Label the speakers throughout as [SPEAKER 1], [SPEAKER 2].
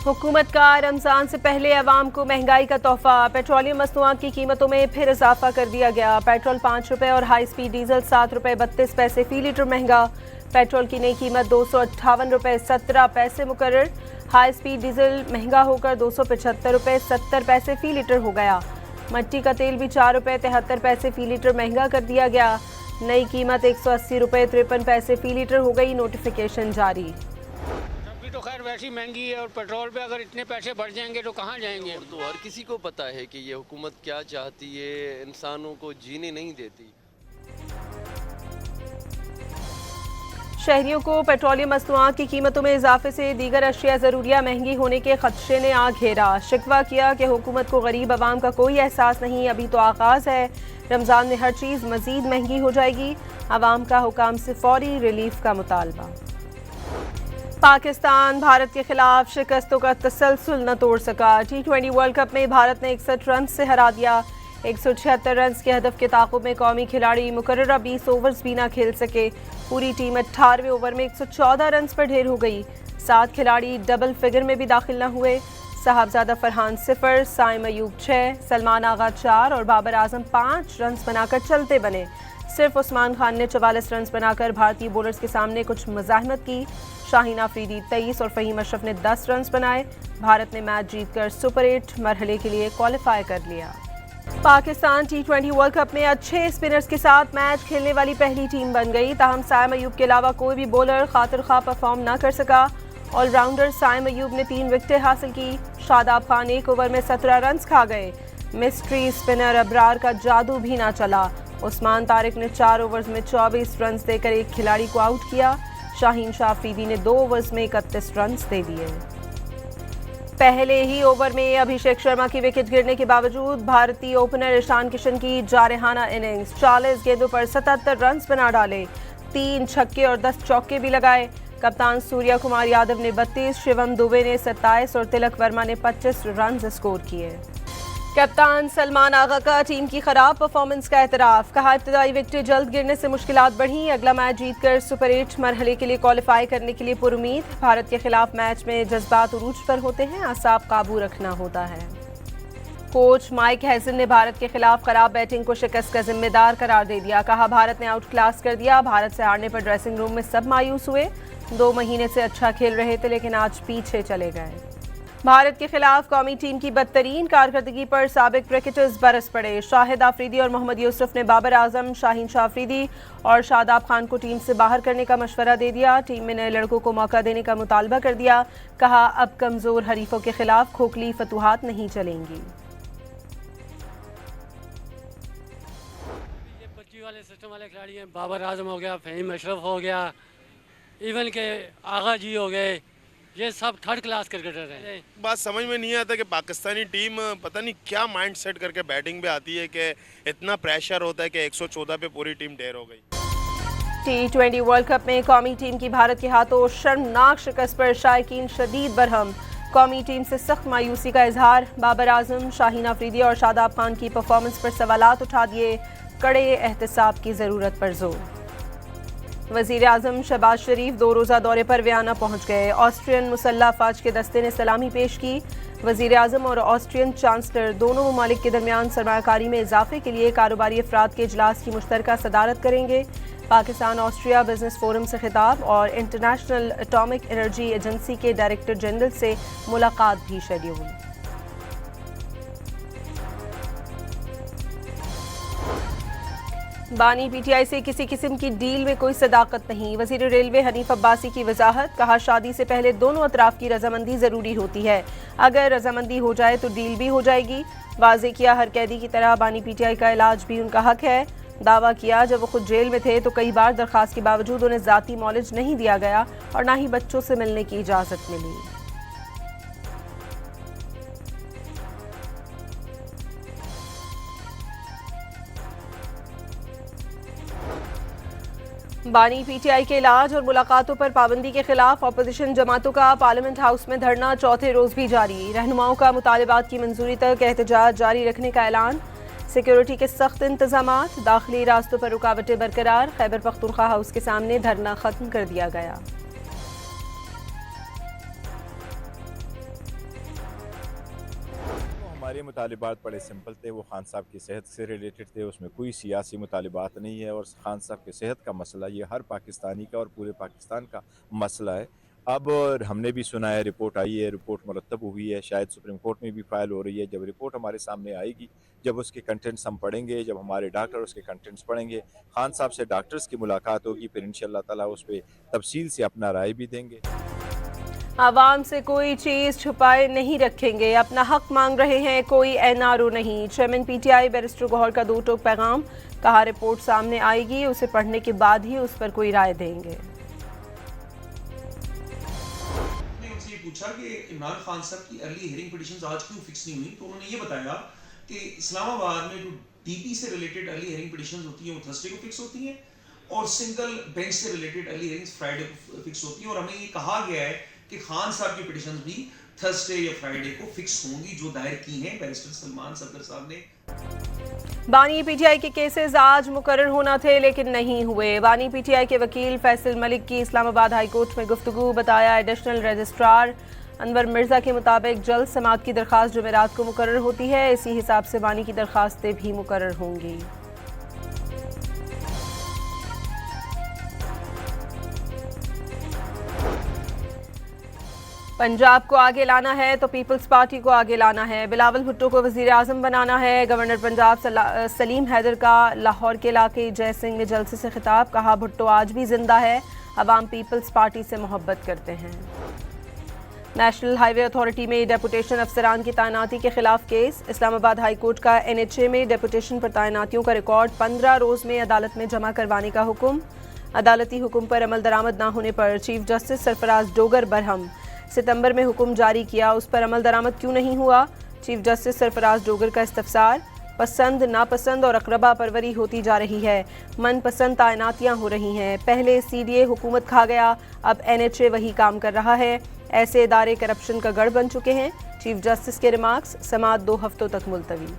[SPEAKER 1] हुकूमत का रमज़ान से पहले अवाम को महंगाई का तोहफा। पेट्रोलियम मसनूआत की कीमतों में फिर इजाफा कर दिया गया। पेट्रोल 5 रुपये और हाई स्पीड डीजल 7 रुपये 32 पैसे फी लीटर महंगा। पेट्रोल की नई कीमत 258 रुपये 17 पैसे मुकर्रर। हाई स्पीड डीजल महंगा होकर 275 रुपये 70 पैसे फी लीटर हो गया। मट्टी का तेल भी 4 रुपये 73 पैसे फी लीटर महंगा कर दिया गया। नई कीमत 180 रुपये 53 पैसे फी लीटर हो गई। नोटिफिकेशन जारी।
[SPEAKER 2] तो खैर वैसी महंगी है और पेट्रोल पे अगर इतने पैसे बढ़ जाएंगे तो कहाँ जाएंगे।
[SPEAKER 3] तो हर किसी को पता है कि ये हुकूमत क्या चाहती है, इंसानों को जीने नहीं देती।
[SPEAKER 1] शहरियों को पेट्रोलियम मसनूआत की कीमतों में इजाफे से दीगर अशिया ज़रूरिया महंगी होने के खदशे ने आ घेरा। शिकवा किया कि हुकूमत को गरीब आवाम का कोई एहसास नहीं, अभी तो आगाज़ है। रमज़ान में हर चीज़ मज़ीद महंगी हो जाएगी। आवाम का हुकाम से फौरी रिलीफ का मुतालबा। पाकिस्तान भारत के खिलाफ शिकस्तों का तसलसल न तोड़ सका। T20 वर्ल्ड कप में भारत ने 61 रन से हरा दिया। 176 रन के हदफ के ताक़ुब में कौमी खिलाड़ी मुकर्ररा 20 ओवर्स भी ना खेल सके। पूरी टीम 18वें ओवर में 114 रन पर ढेर हो गई। 7 खिलाड़ी डबल फिगर में भी दाखिल न हुए। साहबजादा फरहान 0, साइम अयूब 6, सलमान आगा 4 और बाबर आजम 5 रन बनाकर चलते बने। सिर्फ उस्मान खान ने 44 रन बनाकर भारतीय बॉलर्स के सामने कुछ मज़ाहमत की। शाहीन आफरीदी 23 और फ़हीम अशरफ ने 10 रन बनाए। भारत ने मैच जीतकर सुपर 8 मरहले के लिए क्वालिफाई कर लिया। पाकिस्तान T20 वर्ल्ड कप में अच्छे स्पिनर्स के साथ मैच खेलने वाली पहली टीम बन गई। ताहम साइम अयूब के अलावा कोई भी बॉलर खातिर खा परफॉर्म न कर सका। ऑलराउंडर साइम अयूब ने 3 विकेटें हासिल की। शादाब खान 1 ओवर में 17 रन खा गए। मिस्ट्री स्पिनर अबरार का जादू भी ना चला। उस्मान तारिक ने 4 ओवर्स में 24 रन देकर एक खिलाड़ी को आउट किया। शाहीन शाह अफरीदी ने 2 ओवर्स में 31 रन दे दिए। पहले ही ओवर में अभिषेक शर्मा की विकेट गिरने के बावजूद भारतीय ओपनर ईशान किशन की जारहाना इनिंग्स। 40 गेंदों पर 77 रन बना डाले। 3 छक्के और 10 चौके भी लगाए। कप्तान सूर्या कुमार यादव ने 32, शिवम दुबे ने 27 और तिलक वर्मा ने 25 रन स्कोर किए। कप्तान सलमान आगा का टीम की खराब परफॉर्मेंस का एतराफ़। कहा इब्तदाई विकेटें जल्द गिरने से मुश्किलात बढ़ी। अगला मैच जीतकर सुपर 8 मरहले के लिए क्वालिफाई करने के लिए पुरुमीद। भारत के खिलाफ मैच में जज्बात उरूज पर होते हैं, आसाब काबू रखना होता है। कोच माइक हैसन ने भारत के खिलाफ खराब बैटिंग को शिकस्त का जिम्मेदार करार दे दिया। कहा भारत ने आउट क्लास कर दिया। भारत से हारने पर ड्रेसिंग रूम में सब मायूस हुए। 2 महीने से अच्छा खेल रहे थे लेकिन आज पीछे चले गए। भारत के खिलाफ कौमी टीम की बदतरीन कारकर्दगी पर साबिक क्रिकेटर्स बरस पड़े। शाहिद आफरीदी और मोहम्मद यूसुफ ने बाबर आजम, शाहीन शाह अफरीदी और शादाब खान को टीम से बाहर करने का मशवरा दे दिया। टीम में नए लड़कों को मौका देने का मुतालबा कर दिया। कहा अब कमजोर हरीफों के खिलाफ खोखली फतुहात नहीं चलेंगी।
[SPEAKER 2] वाले सिस्टम वाले खिलाड़ी हैं, बाबर आजम हो गया, फ़हीम अशरफ हो गया, इवन के आगा जी हो गए, ये सब थर्ड क्लास क्रिकेटर हैं।
[SPEAKER 4] बात समझ में नहीं आता कि पाकिस्तानी टीम पता नहीं क्या माइंड सेट करके बैटिंग पे आती है कि इतना प्रेशर होता है कि 114 पे पूरी टीम ढेर हो गई।
[SPEAKER 1] T20 वर्ल्ड कप में कौमी टीम की भारत के हाथों शर्मनाक शिकस्त पर शायकीन शदीद बरहम। कौमी टीम से सख्त मायूसी का इजहार। बाबर आजम, शाहीन आफरीदी और शादाब खान की परफॉर्मेंस पर सवालात उठा दिए। कड़े एहतसाब की ज़रूरत पर जोर। वज़ीर आज़म शहबाज शरीफ 2 रोज़ा दौरे पर वियना पहुँच गए। ऑस्ट्रियन मुसल्लह अफ़वाज के दस्ते ने सलामी पेश की। वज़ीर आज़म और ऑस्ट्रियन चांसलर दोनों ममालिक के दरमियान सरमायाकारी में इजाफे के लिए कारोबारी अफराद के इजलास की मुश्तरका सदारत करेंगे। पाकिस्तान ऑस्ट्रिया बिजनेस फोरम से खिताब और इंटरनेशनल एटॉमिक एनर्जी एजेंसी के डायरेक्टर जनरल से मुलाकात भी शेड्यूल। बानी पीटीआई से किसी किस्म की डील में कोई सदाकत नहीं। वज़ीर रेलवे हनीफ अब्बासी की वजाहत। कहा शादी से पहले दोनों अतराफ की रजामंदी ज़रूरी होती है। अगर रजामंदी हो जाए तो डील भी हो जाएगी। वाज़े किया हर कैदी की तरह बानी पीटीआई का इलाज भी उनका हक है। दावा किया जब वो खुद जेल में थे तो कई बार दरख्वास्त के बावजूद उन्हें ज़ाती मौलिज नहीं दिया गया और ना ही बच्चों से मिलने की इजाज़त मिली। बानी पीटीआई के इलाज और मुलाकातों पर पाबंदी के खिलाफ अपोजिशन जमातों का पार्लियामेंट हाउस में धरना चौथे रोज भी जारी। रहनुमाओं का मुतालिबात की मंजूरी तक एहतजाज जारी रखने का ऐलान। सिक्योरिटी के सख्त इंतजामात, दाखिली रास्तों पर रुकावटें बरकरार। खैबर पख्तूनख्वा हाउस के सामने धरना खत्म कर दिया गया।
[SPEAKER 5] हमारे मुतालिबात बड़े सिंपल थे, वो खान साहब की सेहत से रिलेटेड थे, उसमें कोई सियासी मुतालिबात नहीं है और खान साहब की सेहत का मसला ये हर पाकिस्तानी का और पूरे पाकिस्तान का मसला है। अब हमने भी सुना है, रिपोर्ट आई है, रिपोर्ट मुरतब हुई है, शायद सुप्रीम कोर्ट में भी फाइल हो रही है। जब रिपोर्ट हमारे सामने आएगी, जब उसके कंटेंट्स हम पढ़ेंगे, जब हमारे डॉक्टर उसके कंटेंट्स पढ़ेंगे, खान साहब से डॉक्टर्स की मुलाकात होगी, फिर इंशाअल्लाह ताला उस पर तफसील से अपना राय भी देंगे।
[SPEAKER 1] आवाम से कोई चीज़ छुपाए नहीं रखेंगे, अपना हक मांग रहे हैं, कोई एनआरओ नहीं। चेयरमैन पीटीआई बैरिस्टर गौहर का दो टोक पैगाम, कहा रिपोर्ट सामने आएगी, उसे पढ़ने के बाद ही उस पर कोई राय देंगे।
[SPEAKER 6] उनसे ये पूछा कि इमरान खान साहब की अर्ली हियरिंग पिटीशंस आज क्यों फिक्स नहीं हुई, तो उन्होंने ये बताया कि इस्लामाबाद में जो डीपी से रिलेटेड अर्ली हियरिंग पिटीशंस होती हैं वो थर्सडे को फिक्स होती हैं और सिंगल बेंच से रिलेटेड अर्ली हियरिंग्स फ्राइडे को फिक्स होती हैं। और हमें ये कहा गया है कि खान साहब की पिटीशंस भी थर्सडे या फ्राइडे को फिक्स होंगी, जो दायर की हैं बैरिस्टर सलमान सफदर साहब ने।
[SPEAKER 1] बानी पीटीआई के केसेस आज मुकर्रर होना थे लेकिन नहीं हुए। बानी पीटीआई के वकील फैसल मलिक की इस्लामाबाद हाई कोर्ट में गुफ्तगू, बताया एडिशनल रजिस्ट्रार अनवर मिर्जा के मुताबिक जल्द समाअत की दरख्वास्त जुमेरात को मुकर्रर होती है, इसी हिसाब से बानी की दरख्वास्तें भी मुकर्रर होंगी। पंजाब को आगे लाना है तो पीपल्स पार्टी को आगे लाना है। बिलावल भुट्टो को वज़ीर आज़म बनाना है। गवर्नर पंजाब सलीम हैदर का लाहौर के इलाके जय सिंह में जलसे से खिताब, कहा भुट्टो आज भी जिंदा है, अवाम पीपल्स पार्टी से मोहब्बत करते हैं। नेशनल हाईवे अथॉरिटी में डेपुटेशन अफसरान की तैनाती के खिलाफ केस, इस्लामाबाद हाई कोर्ट का NHA में डेपुटेशन पर तैनातियों का रिकॉर्ड 15 रोज़ में अदालत में जमा करवाने का हुक्म। अदालती हुक्म पर अमल दरामद न होने पर चीफ जस्टिस सरफराज डोगर बरहम, सितंबर में हुक्म जारी किया, उस पर अमल दरामद क्यों नहीं हुआ? चीफ जस्टिस सरफराज डोगर का इस्तफसार। पसंद नापसंद और अकरबा परवरी होती जा रही है, मनपसंद तैनातियाँ हो रही हैं। पहले CDA हुकूमत खा गया, अब NHA वही काम कर रहा है। ऐसे इदारे करप्शन का गढ़ बन चुके हैं। चीफ जस्टिस के रिमार्क्स, समाअत 2 हफ्तों तक मुलतवी।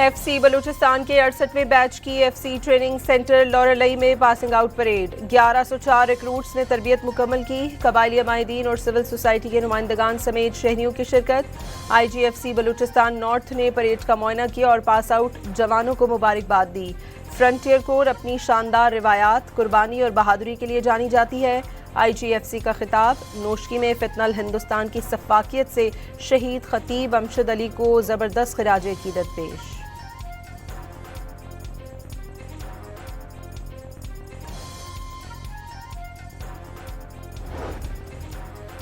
[SPEAKER 1] FC बलूचिस्तान के 68वें बैच की FC ट्रेनिंग सेंटर लॉरलई में पासिंग आउट परेड, 1104 रिक्रूट्स ने तरबियत मुकम्मल की। कबायली माहिदीन और सिविल सोसाइटी के नुमाइंदगान समेत शहरियों की शिरकत। IGFC बलूचिस्तान नॉर्थ ने परेड का मुआयना किया और पास आउट जवानों को मुबारकबाद दी। फ्रंटियर कोर अपनी शानदार रिवायात, कुर्बानी और बहादुरी के लिए जानी जाती है। IGFC का खिताब, नोशकी में फितनल हिंदुस्तान की सफाकियत से शहीद खतीब अमशद अली को ज़बरदस्त खिराज अकीदत पेश।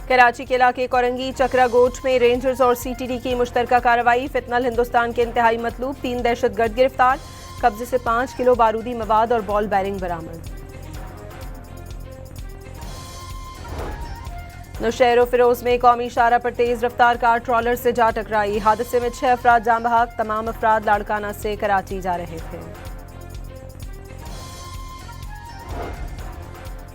[SPEAKER 1] कराची के इलाके कोरंगी चक्रा गोट में रेंजर्स और CTD की मुश्तरका कार्रवाई। फितनल हिंदुस्तान के इंतहाई मतलूब 3 दहशतगर्द गिरफ्तार। कब्जे से 5 किलो बारूदी मवाद और बॉल बैरिंग बरामद। नौशहर फिरोज में कौमी शाहरा पर तेज रफ्तार कार ट्रॉलर से जा टकराई। हादसे में 6 अफराद जान बहक, तमाम अफराद लाड़काना से कराची जा रहे थे।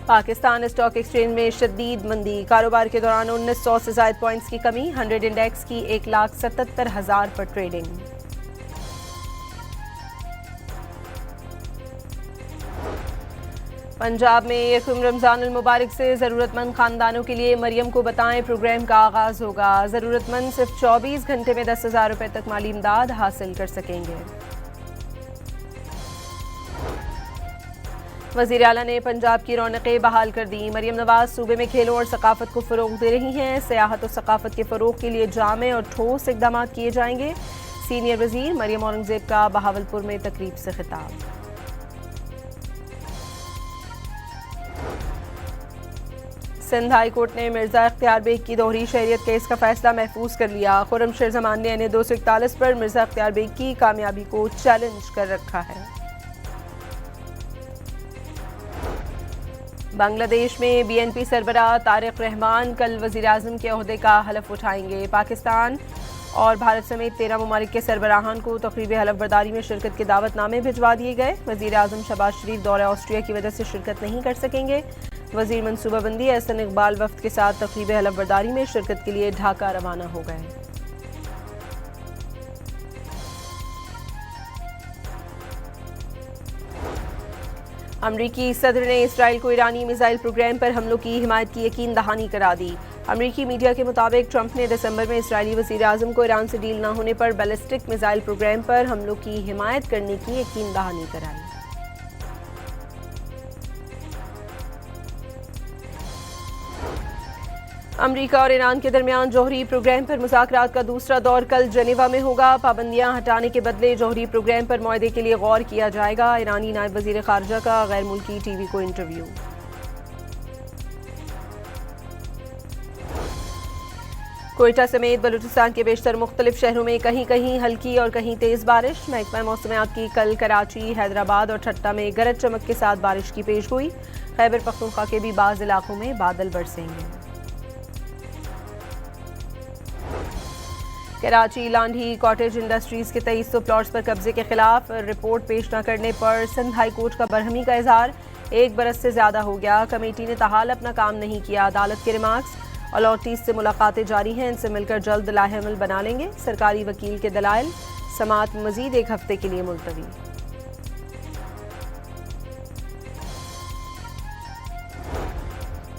[SPEAKER 1] पाकिस्तान स्टॉक एक्सचेंज में शदीद मंदी, कारोबार के दौरान 1900 से ज़ायद पॉइंट्स की कमी। 100 इंडेक्स की 1,77,000 पर ट्रेडिंग। पंजाब में यकम रमज़ानुल मुबारक से ज़रूरतमंद ख़ानदानों के लिए मरियम को बताएं प्रोग्राम का आगाज़ होगा। ज़रूरतमंद सिर्फ 24 घंटे में 10,000 रुपये तक माली इमदाद हासिल कर सकेंगे। वज़ीर आला ने पंजाब की रौनकें बहाल कर दी। मरियम नवाज सूबे में खेलों और सकाफत को फ़रोग़ दे रही हैं। सियाहत और सकाफत के फ़रोग़ के लिए जामे और ठोस इक़दाम किए जाएंगे। सीनियर वज़ीर मरियम औरंगज़ेब का बहावलपुर में तकरीब से खिताब। सिंध हाई कोर्ट ने मिर्ज़ा इख्तियार बेग की दोहरी शहरियत केस का फैसला महफूज कर लिया। खुर्रमशेर ज़मान ने NA 241 पर मिर्ज़ा इख्तियार बेग की कामयाबी को चैलेंज कर रखा है। बांग्लादेश में BNP सरबराह तारिक रहमान कल वज़ीर आज़म के ओहदे का हलफ उठाएंगे। पाकिस्तान और भारत समेत 13 ममालिक के सरबराहान को तकरीब हलफबरदारी में शिरकत के दावतनामे भिजवा दिए गए। वज़ीर आज़म शहबाज शरीफ दौरे ऑस्ट्रिया की वजह से शिरकत नहीं कर सकेंगे। वज़ीर मनसूबाबंदी एहसन इकबाल वफ्द के साथ तकरीब हलफबरदारी में शिरकत के लिए ढाका रवाना हो गए। अमरीकी सदर ने इसराइल को ईरानी मिसाइल प्रोग्राम पर हमलों की हिमायत की यकीन दहानी करा दी। अमरीकी मीडिया के मुताबिक ट्रंप ने दिसंबर में इसराइली वज़ीर आज़म को ईरान से डील न होने पर बैलिस्टिक मिसाइल प्रोग्राम पर हमलों की हिमायत करने की यकीन दहानी कराई। अमरीका और ईरान के दरमियान जौहरी प्रोग्राम पर मुज़ाकरात का दूसरा दौर कल जनेवा में होगा। पाबंदियां हटाने के बदले जौहरी प्रोग्राम पर मुआहदे के लिए गौर किया जाएगा। ईरानी नायब वज़ीर ख़ारजा का गैर मुल्की टीवी को इंटरव्यू। कोयटा समेत बलूचिस्तान के बेशतर मुख्तलिफ शहरों में कहीं कहीं हल्की और कहीं तेज़ बारिश। महकमा मौसमियात की कल कराची, हैदराबाद और ठट्टा में गरज चमक के साथ बारिश की पेशगोई। खैबर पख्तूनख्वा के भी बाज़ इलाकों में बादल बरसेंगे। कराची लांढी कॉटेज इंडस्ट्रीज के 2300 प्लॉट्स पर कब्जे के खिलाफ रिपोर्ट पेश न करने पर सिंध हाई कोर्ट का बरहमी का इजहार। 1 बरस से ज्यादा हो गया, कमेटी ने ताहाल अपना काम नहीं किया। अदालत के रिमार्क्स, अलॉटीज से मुलाकातें जारी हैं, इनसे मिलकर जल्द लाहेअमल बना लेंगे। सरकारी वकील के दलाइल, समाअत मजीद 1 हफ्ते के लिए मुलतवी।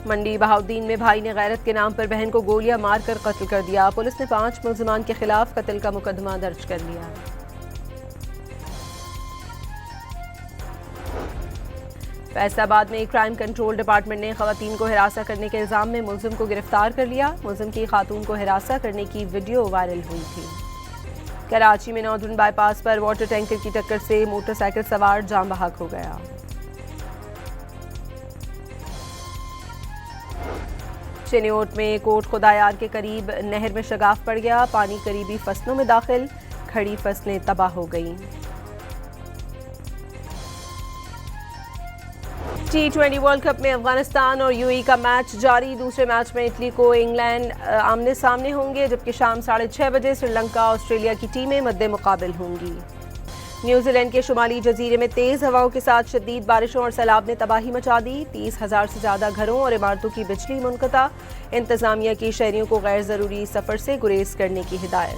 [SPEAKER 1] मंडी बहाउद्दीन में भाई ने गैरत के नाम पर बहन को गोलियां मारकर कत्ल कर दिया। पुलिस ने 5 मुल्जिमान के खिलाफ कत्ल का मुकदमा दर्ज कर लिया। फैसलाबाद में क्राइम कंट्रोल डिपार्टमेंट ने खवातीन को हिरासा करने के इल्जाम में मुल्जिम को गिरफ्तार कर लिया। मुल्जिम की खातून को हिरासा करने की वीडियो वायरल हुई थी। कराची में नॉर्दर्न बाईपास पर वाटर टैंकर की टक्कर से मोटरसाइकिल सवार जान बहक हो गया। चिन्योट में कोट खुदायार के करीब नहर में शगाफ पड़ गया। पानी करीबी फसलों में दाखिल, खड़ी फसलें तबाह हो गईं। T20 वर्ल्ड कप में अफगानिस्तान और यूएई का मैच जारी। दूसरे मैच में इटली को इंग्लैंड आमने सामने होंगे, जबकि शाम 6:30 बजे श्रीलंका ऑस्ट्रेलिया की टीमें मद्दे मुकाबिल होंगी। न्यूजीलैंड के शुमाली जजीरे में तेज़ हवाओं के साथ शदीद बारिशों और सैलाब ने तबाही मचा दी। 30,000 से ज़्यादा घरों और इमारतों की बिजली मुनक़ता। इंतज़ामिया की शहरियों को गैर ज़रूरी सफ़र से गुरेज करने की हिदायत।